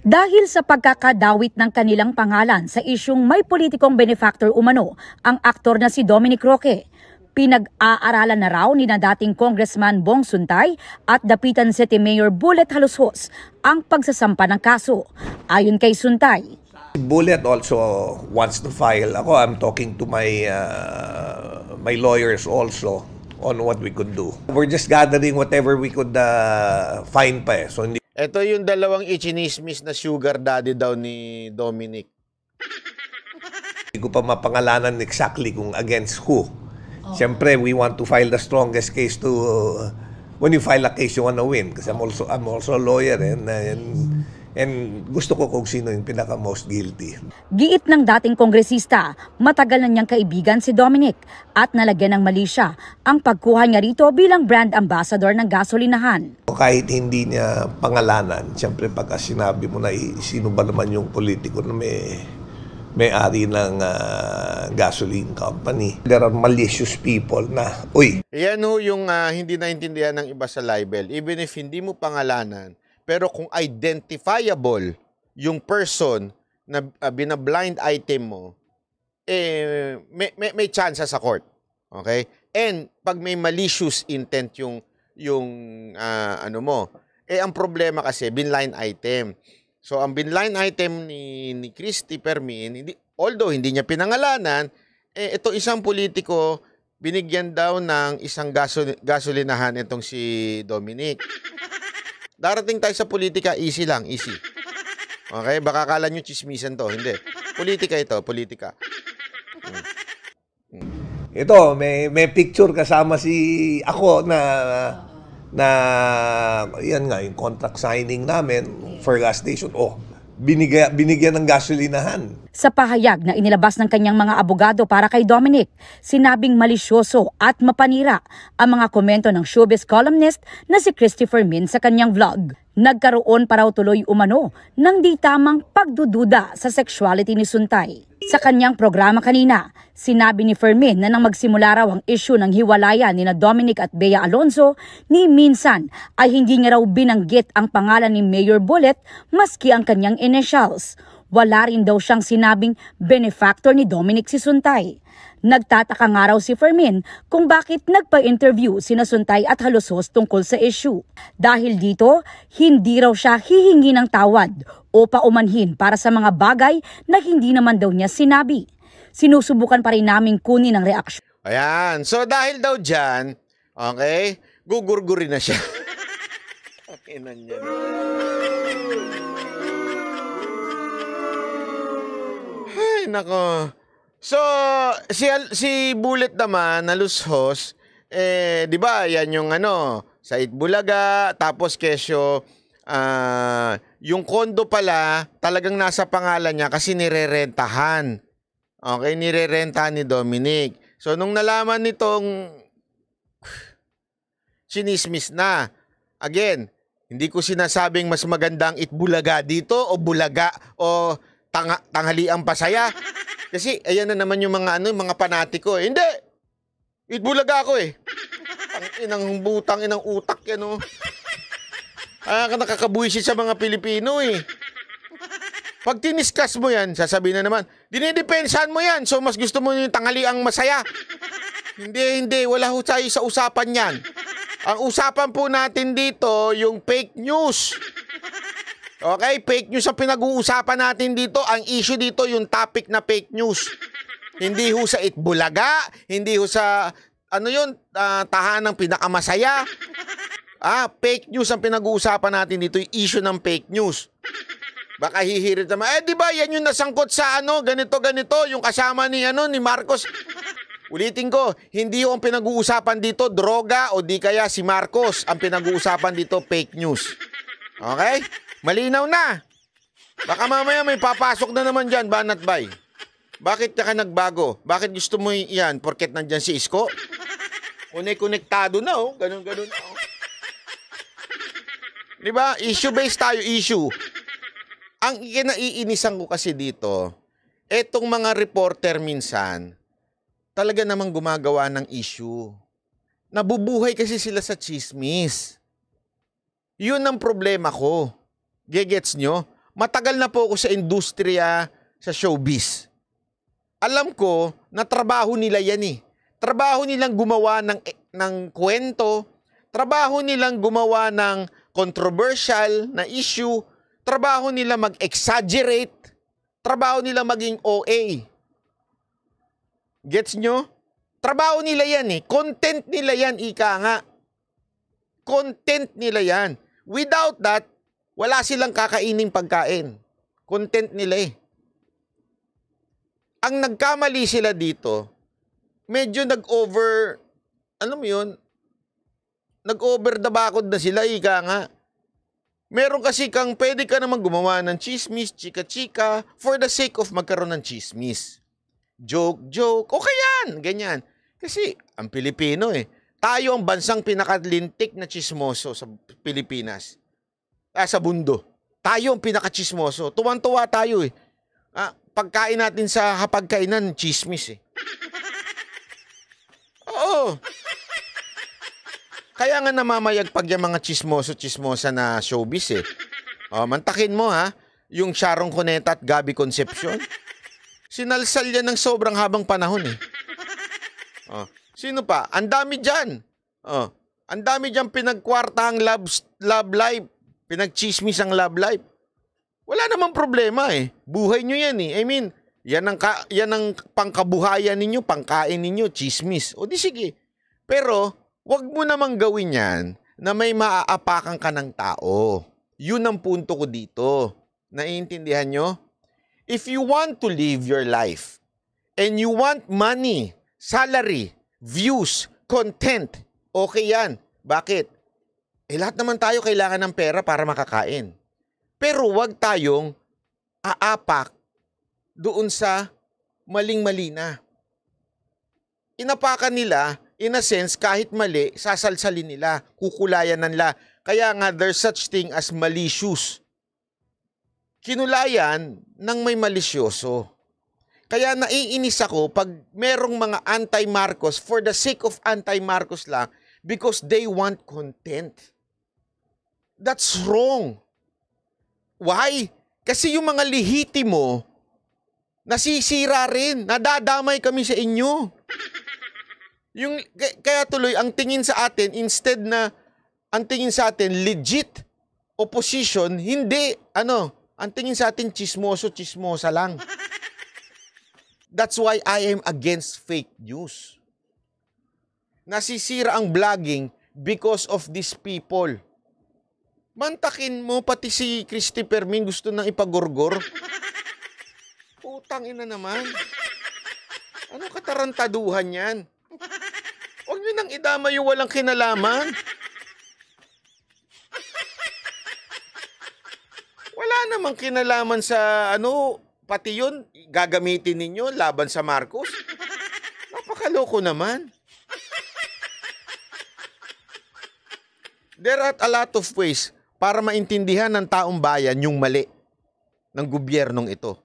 Dahil sa pagkakadawit ng kanilang pangalan sa isyung may politikong benefactor umano, ang aktor na si Dominic Roque, pinag-aaralan na raw ni na dating Congressman Bong Suntay at Dapitan City Mayor Bullet Halushos ang pagsasampa ng kaso. Ayon kay Suntay, Bullet also wants to file. Ako, I'm talking to my lawyers also on what we could do. We're just gathering whatever we could find pa eh. So, hindi. Ito yung dalawang ichinismis na sugar daddy daw ni Dominic. Hindi ko pa mapangalanan exactly kung against who. Siyempre, we want to file the strongest case to... when you file a case, you want to win. Kasi I'm also a lawyer and gusto ko kung sino yung pinaka-most guilty. Giit ng dating kongresista, matagal na niyang kaibigan si Dominic at nalagyan ng mali siya ang pagkuha niya rito bilang brand ambassador ng gasolinahan. Kahit hindi niya pangalanan, siyempre pagka sinabi mo na sino ba naman yung politiko na may-ari ng gasoline company. There are malicious people na, uy. Yan ho yung hindi naintindihan ng iba sa libel. Even if hindi mo pangalanan, pero kung identifiable yung person na binablind item mo, may chance sa court. Okay? And pag may malicious intent yung ano mo, ang problema kasi binline item. So ang binline item ni Christy Fermin, although hindi niya pinangalanan, ito isang politiko binigyan daw ng isang gasolinahan itong si Dominic. Darating tayo sa politika, easy lang, easy. Okay? Baka akala nyo chismisan to. Hindi. Politika ito, politika. Ito, may picture kasama ako na yan nga, yung contract signing namin for gas station. Oh, binigyan ng gasolinahan. Sa pahayag na inilabas ng kanyang mga abogado para kay Dominic, sinabing malisyoso at mapanira ang mga komento ng showbiz columnist na si Christopher Min sa kanyang vlog. Nagkaroon pa raw tuloy umano ng di tamang pagdududa sa sexuality ni Suntay. Sa kanyang programa kanina, sinabi ni Fermin na nang magsimula raw ang issue ng hiwalayan ni na Dominic at Bea Alonzo, ni minsan ay hindi niya raw binanggit ang pangalan ni Mayor Bullet maski ang kanyang initials. Wala rin daw siyang sinabing benefactor ni Dominic si Suntay. Nagtataka nga raw si Fermin kung bakit nagpa-interview sina Suntay at Halushos tungkol sa issue. Dahil dito, hindi raw siya hihingi ng tawad o paumanhin para sa mga bagay na hindi naman daw niya sinabi. Sinusubukan pa rin naming kunin ang reaksyon. Ayan. So dahil daw dyan, okay, gugurgurin na siya. Inan niya. Ay, nako. So, si Bullet naman, Halushos, di ba, yan yung sa Itbulaga, tapos kesyo, yung kondo pala, talagang nasa pangalan niya kasi nirerentahan. Okay, nirerentahan ni Dominic. So, nung nalaman nitong sinismis na, again, hindi ko sinasabing mas magandang Itbulaga dito o Bulaga o tanghaliang pasaya. Kasi ayan na naman yung mga panatiko eh. Hindi! Itbulaga ako eh. Ang butang, inang utak yan oh. Nakakabuisit sa mga Pilipino eh. Pag tiniskas mo yan, sasabihin na naman, dinidepensahan mo yan, so mas gusto mo yung tanghaliang masaya. Hindi, wala ho tayo sa usapan yan. Ang usapan po natin dito, yung fake news. Okay, fake news ang pinag-uusapan natin dito. Ang issue dito, yung topic na fake news. Hindi ho sa Itbulaga, hindi ho sa, tahanang pinakamasaya. Fake news ang pinag-uusapan natin dito, yung issue ng fake news. Baka hihirit naman, di ba, yan yung nasangkot sa ganito, yung kasama ni Marcos. Ulitin ko, hindi ho ang pinag-uusapan dito, droga o di kaya si Marcos. Ang pinag-uusapan dito, fake news. Okay? Malinaw na. Baka mamaya may papasok na naman dyan, Banat Bay. Bakit ka nagbago? Bakit gusto mo yan? Porket nandyan si Isko? Konektado na, oh. Ganun na, oh. Diba? Issue-based tayo, issue. Ang kinaiinisan ko kasi dito, etong mga reporter minsan, talaga namang gumagawa ng issue. Nabubuhay kasi sila sa chismis. Yun ang problema ko. Gegets nyo? Matagal na po ako sa industriya, sa showbiz. Alam ko na trabaho nila yan eh. Trabaho nilang gumawa ng kwento, trabaho nilang gumawa ng controversial na issue, trabaho nila mag-exaggerate, trabaho nila maging OA. Gets nyo? Trabaho nila yan eh. Content nila yan, ika nga. Content nila yan. Without that, wala silang kakaining pagkain. Content nila eh. Ang nagkamali sila dito, medyo nag-over, alam mo yun, nag-over the bakod na sila, ika nga. Meron kasi kang, pwede ka naman gumawa ng chismis, chika-chika, for the sake of magkaroon ng chismis. Joke, okay yan, ganyan. Kasi, ang Pilipino eh, tayo ang bansang pinakalintik na chismoso sa Pilipinas. Sa mundo. Tayo ang pinakachismoso. Tuwang-tuwa tayo eh. Pagkain natin sa hapagkainan, chismis eh. Oo. Kaya nga namamayagpag yung mga chismosa na showbiz eh. Mantakin mo ha, yung Sharon Cuneta at Gabby Concepcion. Sinalsal yan ng sobrang habang panahon eh. Sino pa? Ang dami dyan. Ang dami dyan pinagkwartahang love life. Pinagchismis ang love life. Wala namang problema eh. Buhay nyo yan eh. I mean, yan ang pangkabuhayan ninyo, pangkain ninyo, chismis. O di sige. Pero, wag mo namang gawin yan na may maaapakan ka ng tao. Yun ang punto ko dito. Naiintindihan nyo? If you want to live your life and you want money, salary, views, content, okay yan. Bakit? Lahat naman tayo kailangan ng pera para makakain. Pero wag tayong aapak doon sa maling-mali na. Inapakan nila, in a sense, kahit mali, sasalsalin nila, kukulayan nila. Kaya nga, there's such thing as malicious. Kinulayan ng may malisyoso. Kaya naiinis ako pag merong mga anti-Marcos for the sake of anti-Marcos lang because they want content. That's wrong. Why? Kasi yung mga lihitimo, nasisira rin. Nadadamay kami sa inyo. Kaya tuloy, ang tingin sa atin, instead na ang tingin sa atin, legit opposition, hindi, ang tingin sa atin, chismosa lang. That's why I am against fake news. Nasisira ang vlogging because of these people. Mantakin mo, pati si Christopher Min gusto nang ipagorgor. Putang ina naman. Ano katarantaduhan yan? Huwag nyo nang idama yung walang kinalaman. Wala namang kinalaman sa pati yun, gagamitin ninyo laban sa Marcos. Napakaloko naman. There are a lot of ways para maintindihan ng taong bayan yung mali ng gobyernong ito.